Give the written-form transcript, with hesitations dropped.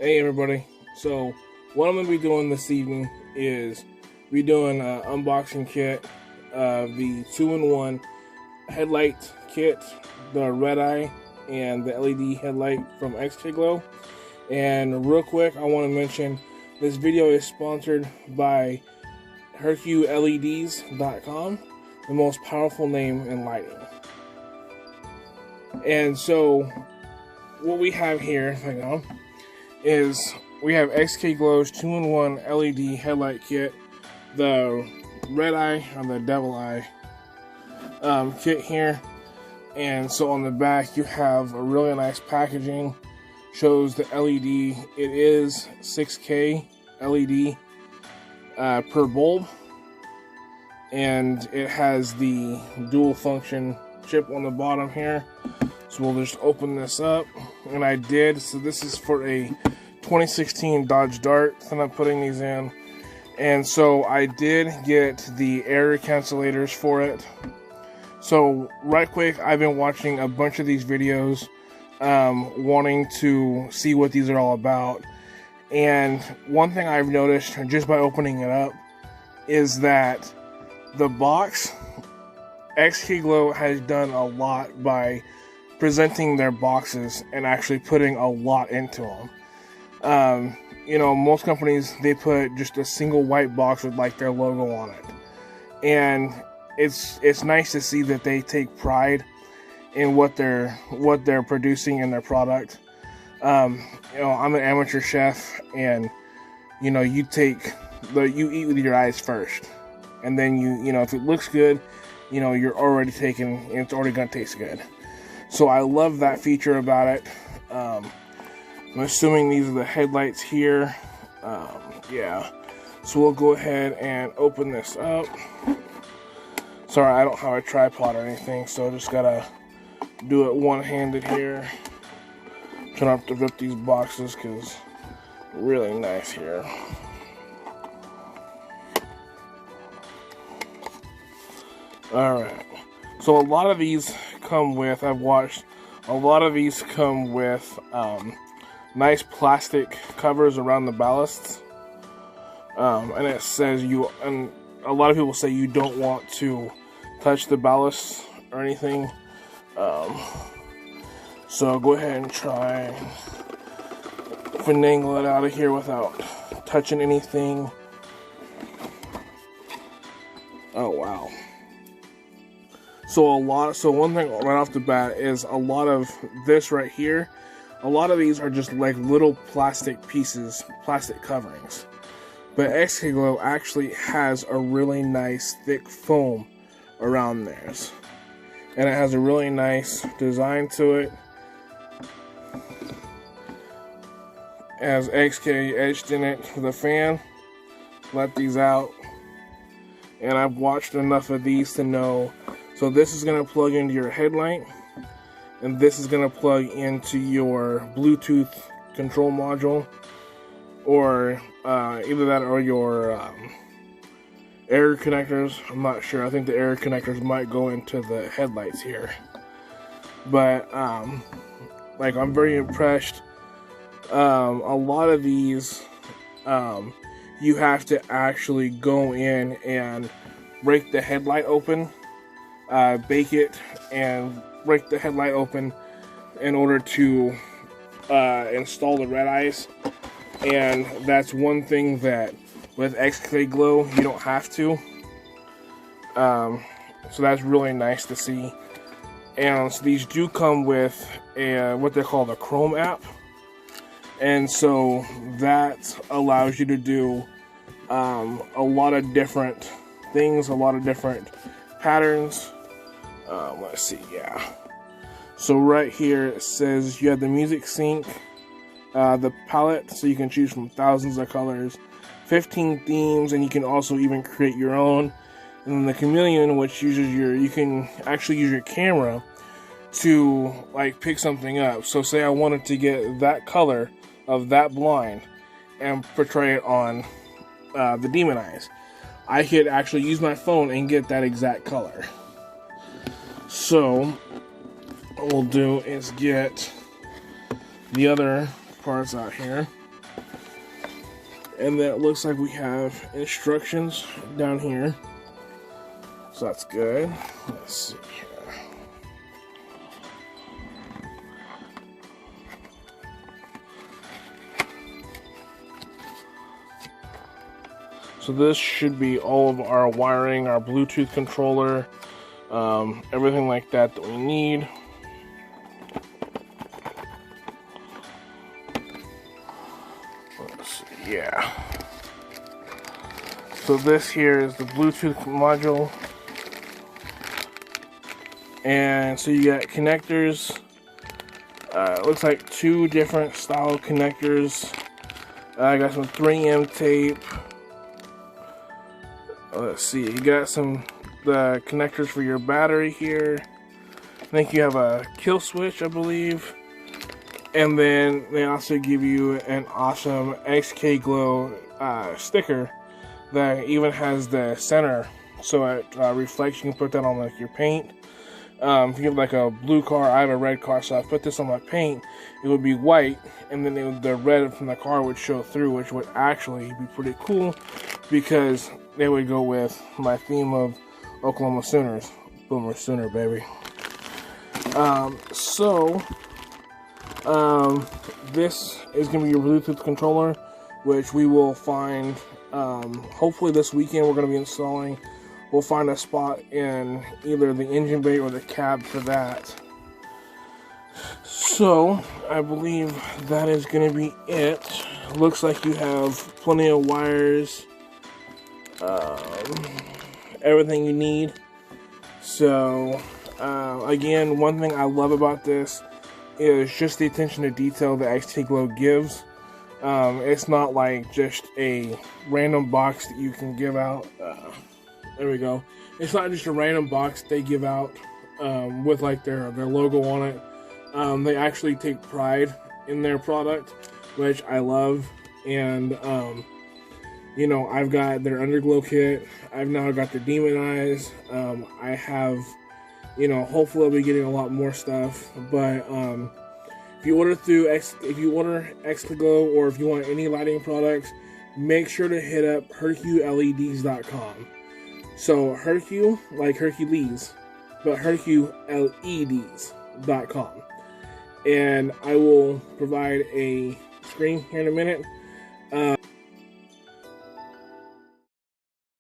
Hey everybody, so what I'm going to be doing this evening is doing an unboxing kit of the 2-in-1 headlight kit, the red eye and the LED headlight from XKGLOW. And real quick, I want to mention this video is sponsored by Herculeds.com, the most powerful name in lighting. And so what we have here, hang on, is we have XKGLOW's 2-in-1 LED headlight kit, the red eye and the devil eye kit here. And so on the back you have a really nice packaging, shows the LED. It is 6K LED per bulb, and it has the dual function chip on the bottom here. So we'll just open this up, and I did. So this is for a 2016 Dodge Dart that I'm putting these in, and so I did get the air cancellators for it. So right quick, I've been watching a bunch of these videos, wanting to see what these are all about. And one thing I've noticed just by opening it up is that the box, XKGLOW has done a lot by presenting their boxes and actually putting a lot into them. You know, most companies, they put just a single white box with like their logo on it, and it's nice to see that they take pride in what they're producing in their product. You know, I'm an amateur chef, and you know, you eat with your eyes first, and then you know, if it looks good, you know, you're already taking, it's already gonna taste good. So I love that feature about it. I'm assuming these are the headlights here. Yeah. So we'll go ahead and open this up. Sorry, I don't have a tripod or anything, so I just gotta do it one-handed here. Try not to rip these boxes because really nice here. Alright. So a lot of these come with, I've watched, a lot of these come with nice plastic covers around the ballasts. And it says and a lot of people say you don't want to touch the ballast or anything. So go ahead and try and finagle it out of here without touching anything. Oh wow. So one thing right off the bat is a lot of this right here, a lot of these are just like little plastic pieces, plastic coverings. But XKGLOW actually has a really nice thick foam around theirs. And it has a really nice design to it. It has XK etched in it for the fan. Let these out. And I've watched enough of these to know. So this is going to plug into your headlight, and this is going to plug into your Bluetooth control module, or either that or your air connectors. I'm not sure. I think the air connectors might go into the headlights here. But like, I'm very impressed. A lot of these, you have to actually go in and break the headlight open. Bake it and break the headlight open in order to install the red eyes, and that's one thing that with XKGLOW you don't have to. So that's really nice to see. And so these do come with a what they call the Chrome app, and so that allows you to do a lot of different things, a lot of different patterns. Let's see, yeah. So right here it says you have the music sync, the palette, so you can choose from thousands of colors, 15 themes, and you can also even create your own. And then the chameleon, which uses you can actually use your camera to like pick something up. So say I wanted to get that color of that blind and portray it on the demon eyes, I could actually use my phone and get that exact color. So what we'll do is get the other parts out here. And then it looks like we have instructions down here. So that's good. Let's see here. So this should be all of our wiring, our Bluetooth controller, everything like that we need. Let's see, yeah. So this here is the Bluetooth module. And so you got connectors. It looks like 2 different style connectors. I got some 3M tape. Let's see, you got the connectors for your battery here. I think you have a kill switch, I believe. And then they also give you an awesome XKGLOW sticker that even has the center, so it reflects. You can put that on like your paint. If you have like a blue car, I have a red car, so I put this on my paint. It would be white, and then the red from the car would show through, which would actually be pretty cool because they would go with my theme of Oklahoma Sooners. Boomer Sooner, baby. This is going to be your Bluetooth controller, which we will find, hopefully this weekend we're going to be installing. We'll find a spot in either the engine bay or the cab for that. So, I believe that is going to be it. Looks like you have plenty of wires, everything you need. So, again, one thing I love about this is just the attention to detail that XKGLOW gives. It's not like just a random box that you can give out. There we go. It's not just a random box they give out with like their logo on it. They actually take pride in their product, which I love. And you know, I've got their underglow kit. I've now got the demon eyes. I have, you know, hopefully I'll be getting a lot more stuff. But if you order through XKGLOW, or if you want any lighting products, make sure to hit up HerculELEDs.com. So Hercule, like Hercules, but HerculELEDs.com. And I will provide a screen here in a minute.